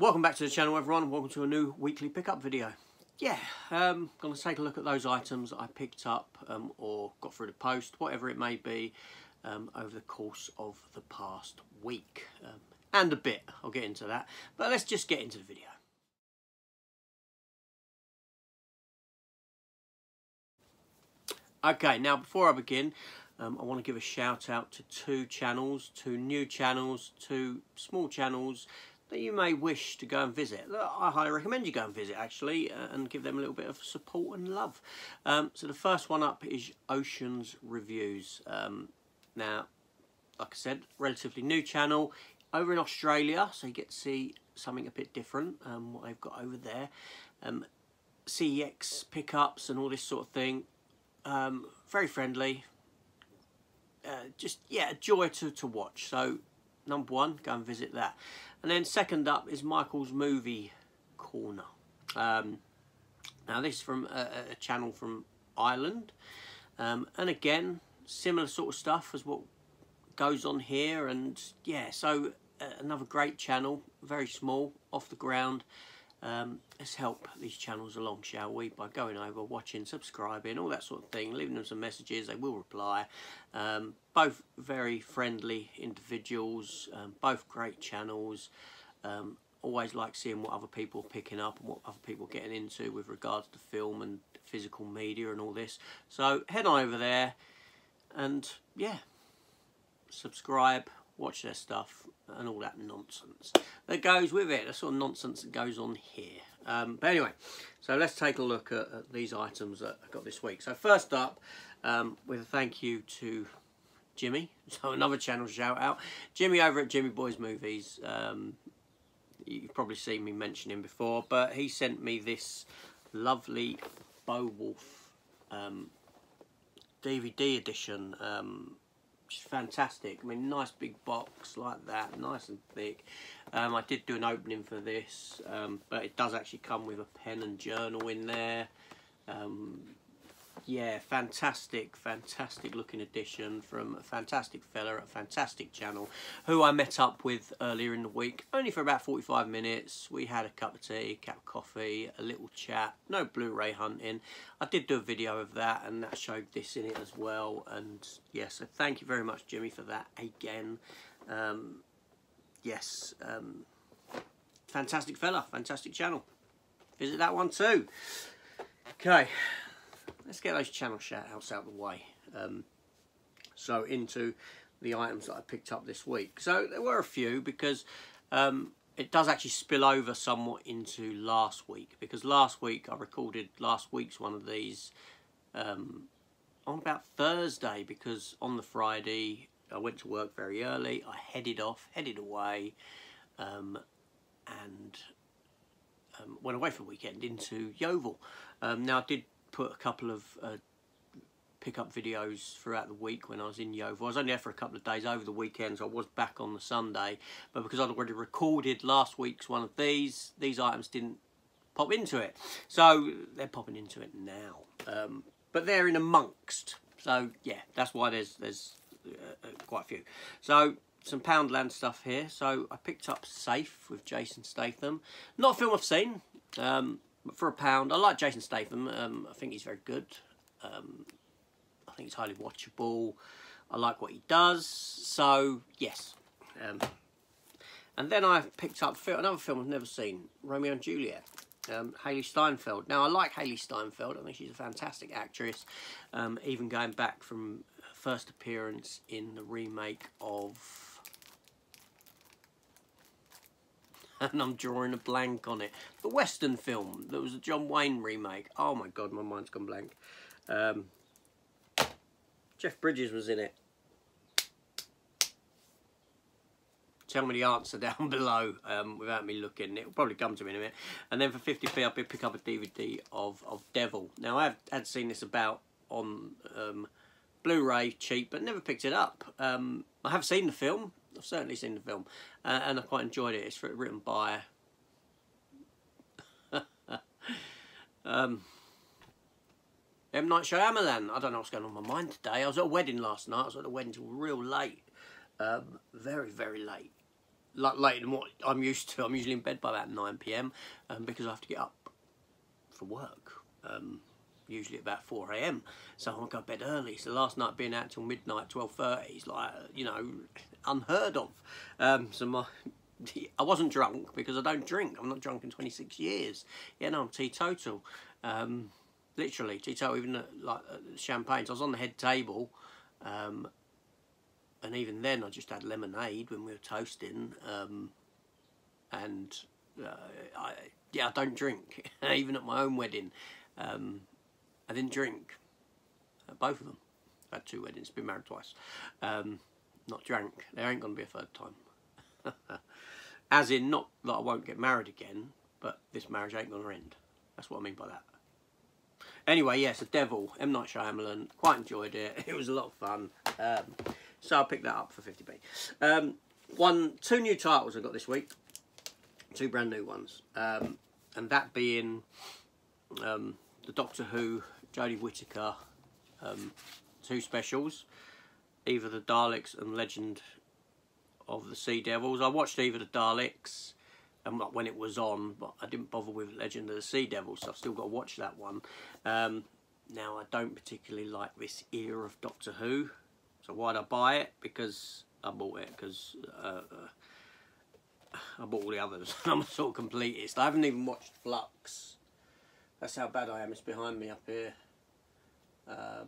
Welcome back to the channel, everyone. Welcome to a new weekly pickup video. Yeah, going to take a look at those items that I picked up or got through the post, whatever it may be, over the course of the past week. And a bit, I'll get into that. But let's just get into the video. Okay, now before I begin, I want to give a shout out to two new channels, two small channels that you may wish to go and visit. I highly recommend you go and visit, actually, and give them a little bit of support and love. So the first one up is Oceans Reviews. Now, like I said, relatively new channel over in Australia, so you get to see something a bit different, what they've got over there. CEX pickups and all this sort of thing. Very friendly. Just, yeah, a joy to watch. So, number one, go and visit that. And then second up is Michael's Movie Corner. Now this is from a channel from Ireland. And again, similar sort of stuff as what goes on here. And yeah, so another great channel, very small, off the ground. Let's help these channels along, shall we, by going over, watching, subscribing, all that sort of thing, leaving them some messages. They will reply. Both very friendly individuals, both great channels. Always like seeing what other people are picking up and what other people are getting into with regards to film and physical media and all this. So head on over there and yeah, subscribe, watch their stuff and all that nonsense that goes with it, the sort of nonsense that goes on here. But anyway, so let's take a look at these items that I got this week. So first up, with a thank you to Jimmy, so another channel shout out, Jimmy over at Jimmy Boys Movies. You've probably seen me mention him before, but he sent me this lovely Beowulf DVD edition. Fantastic. I mean, nice big box like that, nice and thick. I did do an opening for this, but it does actually come with a pen and journal in there. Yeah, fantastic looking edition from a fantastic fella at a fantastic channel who I met up with earlier in the week, only for about 45 minutes. We had a cup of tea, a cup of coffee, a little chat, no Blu-ray hunting. I did do a video of that and that showed this in it as well. And yeah, so thank you very much, Jimmy, for that again. Yes, fantastic fella, fantastic channel. Visit that one too. Okay. Let's get those channel shout-outs out of the way. So into the items that I picked up this week. So there were a few because it does actually spill over somewhat into last week. Because last week I recorded last week's one of these on about Thursday. Because on the Friday I went to work very early. I headed away and went away for the weekend into Yeovil. Now I did put a couple of pickup videos throughout the week when I was in Yeovil. I was only there for a couple of days over the weekend, so I was back on the Sunday. But because I'd already recorded last week's one of these items didn't pop into it. So they're popping into it now. But they're in amongst. So yeah, that's why there's quite a few. So some Poundland stuff here. So I picked up Safe with Jason Statham. Not a film I've seen. But for £1, I like Jason Statham. I think he's very good. I think he's highly watchable. I like what he does. So, yes. And then I picked up another film I've never seen, Romeo and Juliet. Hayley Steinfeld. Now, I like Hayley Steinfeld. I think she's a fantastic actress. Even going back from her first appearance in the remake of... and I'm drawing a blank on it. The Western film that was a John Wayne remake. Oh my God, my mind's gone blank. Jeff Bridges was in it. Tell me the answer down below without me looking. It'll probably come to me in a minute. And then for 50p, I did pick up a DVD of Devil. Now, I had seen this about on Blu-ray cheap, but never picked it up. I have seen the film. I've certainly seen the film, and I quite enjoyed it. It's written by M. Night Shyamalan. I don't know what's going on in my mind today. I was at a wedding last night. I was at a wedding till real late, very, very late. later than what I'm used to. I'm usually in bed by about 9 PM because I have to get up for work. Usually about 4 AM, so I want to go to bed early. So last night being out till midnight, 12:30 is like, you know, unheard of. I wasn't drunk because I don't drink. I'm not drunk in 26 years. Yeah, no, I'm teetotal. Literally teetotal, even like champagne. So I was on the head table, and even then I just had lemonade when we were toasting. I don't drink, even at my own wedding. I didn't drink. Both of them. I've had 2 weddings, been married twice. Not drank. There ain't going to be a third time. As in, not that I won't get married again, but this marriage ain't going to end. That's what I mean by that. Anyway, yes, The Devil, M. Night Shyamalan. Quite enjoyed it. It was a lot of fun. So I picked that up for 50p. 2 new titles I got this week. 2 brand new ones. And that being the Doctor Who, Jodie Whittaker, 2 specials, Eve of the Daleks and Legend of the Sea Devils. I watched Eve of the Daleks when it was on, but I didn't bother with Legend of the Sea Devils, so I've still got to watch that one. Now, I don't particularly like this era of Doctor Who, so why'd I buy it? Because I bought it because I bought all the others. I'm a sort of completist. I haven't even watched Flux. That's how bad I am. It's behind me up here. I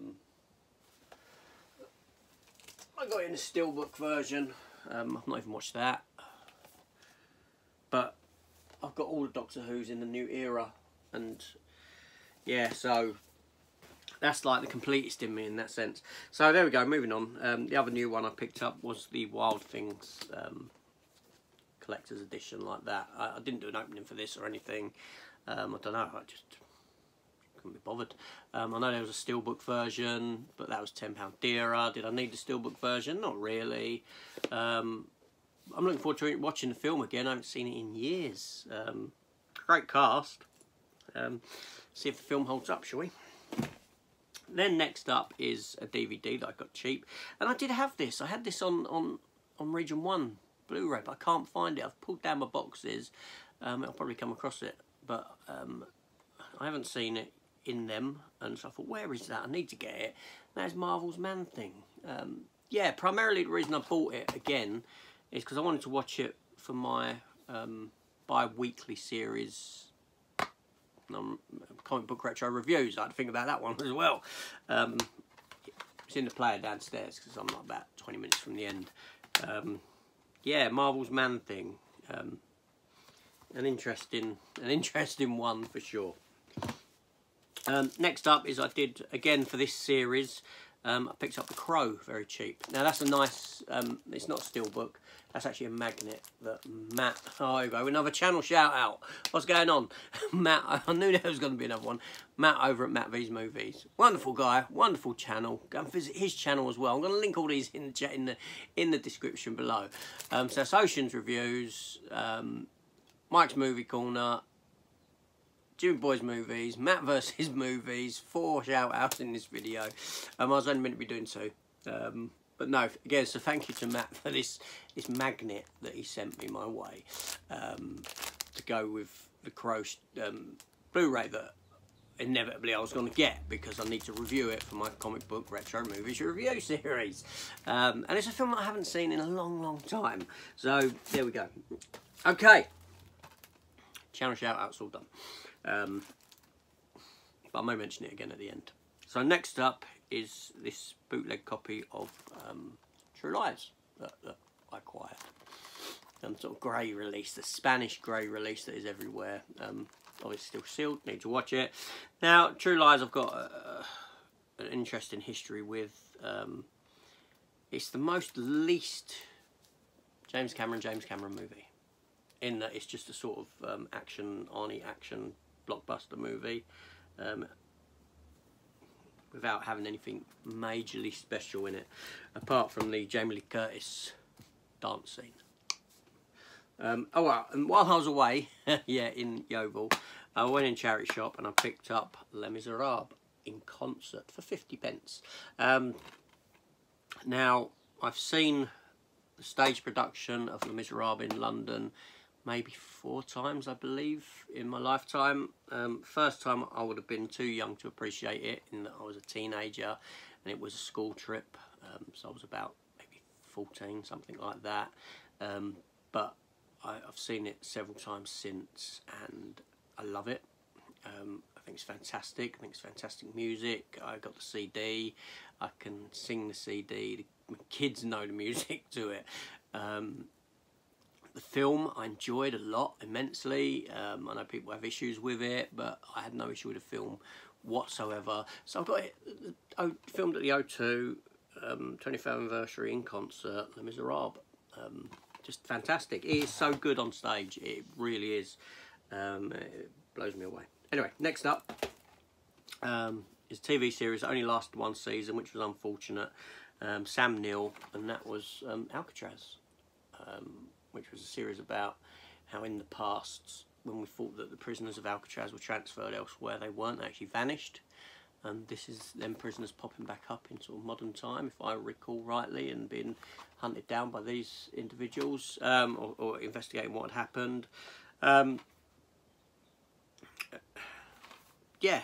got it in the steelbook version. I've not even watched that. But I've got all the Doctor Who's in the new era. And yeah, so that's like the completest in me in that sense. So there we go, moving on. The other new one I picked up was the Wild Things collector's edition, like that. I didn't do an opening for this or anything. I don't know, I just couldn't be bothered. I know there was a steelbook version, but that was £10 dearer. Did I need the steelbook version? Not really. I'm looking forward to watching the film again. I haven't seen it in years. Great cast. See if the film holds up, shall we? Then next up is a DVD that I got cheap, and I did have this. I had this on Region 1 Blu-ray, but I can't find it. I've pulled down my boxes. I'll probably come across it, but I haven't seen it in them, and so I thought, where is that? I need to get it. And that's Marvel's Man-Thing. Yeah, primarily the reason I bought it again is because I wanted to watch it for my bi-weekly series comic book retro reviews. I had to think about that one as well. It's in the player downstairs because I'm not about 20 minutes from the end. Yeah, Marvel's Man-Thing. An interesting one for sure. Next up is I did, again for this series, I picked up The Crow very cheap. Now that's a nice, it's not a steelbook, that's actually a magnet that Matt, oh there we go, another channel shout out. What's going on? Matt, I knew there was going to be another one. Matt over at Matt V's Movies. Wonderful guy, wonderful channel. Go and visit his channel as well. I'm going to link all these in the description below. So that's Ocean's Reviews, Mike's Movie Corner, Jimmy Boy's Movies, Matt versus Movies, 4 shout outs in this video. I was only meant to be doing 2. But no, again, so thank you to Matt for this magnet that he sent me my way to go with the Crow Blu-ray that inevitably I was going to get because I need to review it for my comic book retro movies review series. And it's a film that I haven't seen in a long time. So there we go. Okay. Channel shout outs all done. But I may mention it again at the end. So next up is this bootleg copy of True Lies that I acquired. Sort of grey release, the Spanish grey release that is everywhere. Obviously still sealed, need to watch it. Now, True Lies I've got an interesting history with. It's the most least James Cameron movie. In that it's just a sort of action blockbuster movie. Without having anything majorly special in it, apart from the Jamie Lee Curtis dance scene. Oh well, and while I was away, yeah, in Yeovil, I went in charity shop and I picked up Les Miserables in concert for 50p. Now, I've seen the stage production of Les Miserables in London maybe 4 times, I believe, in my lifetime. First time I would have been too young to appreciate it, in that I was a teenager and it was a school trip, so I was about maybe 14, something like that. But I've seen it several times since, and I love it. I think it's fantastic. I think it's fantastic music. I got the CD. I can sing the CD. The kids know the music to it. The film I enjoyed a lot, immensely. I know people have issues with it, but I had no issue with the film whatsoever. So I've got it filmed at the O2, 25th anniversary in concert, Les Miserables. Just fantastic. It is so good on stage. It really is. It blows me away. Anyway, next up is a TV series that only lasted 1 season, which was unfortunate. Sam Neill, and that was Alcatraz, which was a series about how in the past, when we thought that the prisoners of Alcatraz were transferred elsewhere, they weren't, they actually vanished. And this is them prisoners popping back up in sort of modern time, if I recall rightly, and being hunted down by these individuals, or investigating what had happened. Yeah,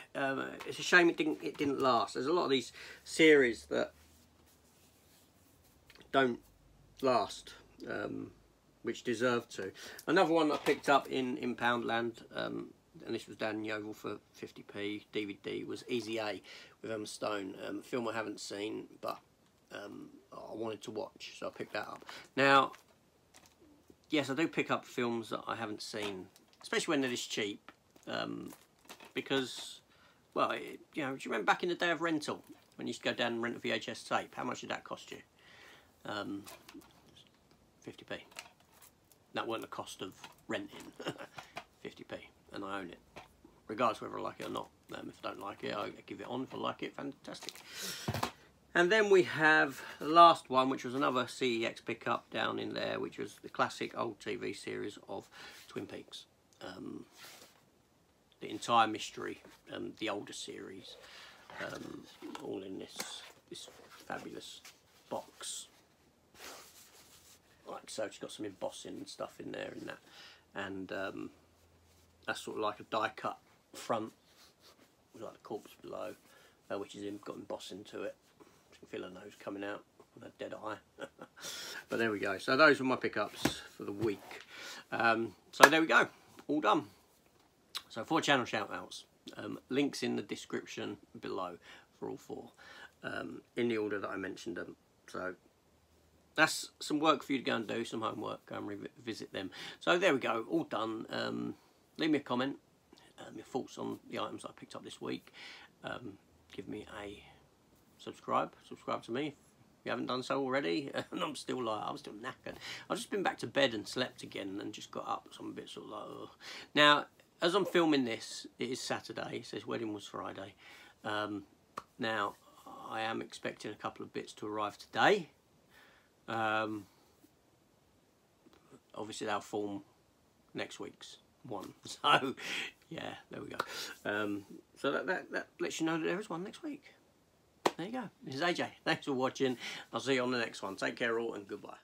it's a shame it didn't last. There's a lot of these series that don't last, which deserve to. Another one that I picked up in Poundland, and this was down in Yeovil for 50p DVD, was Easy A with Emma Stone. A film I haven't seen, but I wanted to watch, so I picked that up. Now, yes, I do pick up films that I haven't seen, especially when they're this cheap, because, well, you know, do you remember back in the day of rental, when you used to go down and rent a VHS tape? How much did that cost you? 50p. That wasn't the cost of renting. 50p, and I own it, regardless whether I like it or not. If I don't like it, I give it on. If I like it, fantastic. And then we have the last one, which was another CEX pickup down in there, which was the classic old TV series of Twin Peaks. The entire mystery, the older series, all in this fabulous box. Like so, it's got some embossing and stuff in there and that, and that's sort of like a die cut front with like the corpse below, which is got embossing to it. You can feel her nose coming out with a dead eye. But there we go. So those were my pickups for the week. So there we go, all done. So 4 channel shout-outs. Links in the description below for all 4, in the order that I mentioned them. So that's some work for you to go and do, some homework, go and revisit them. So there we go, all done. Leave me a comment, your thoughts on the items I picked up this week. Give me a subscribe to me if you haven't done so already. And I'm still knackered. I've just been back to bed and slept again and just got up, so I'm a bit sort of like, ugh. Now, as I'm filming this, it is Saturday, it says wedding was Friday. Now, I am expecting a couple of bits to arrive today. Obviously they'll form next week's one, so yeah, there we go. So that lets you know that there is one next week. There you go. This is AJ, thanks for watching. I'll see you on the next one. Take care all, and goodbye.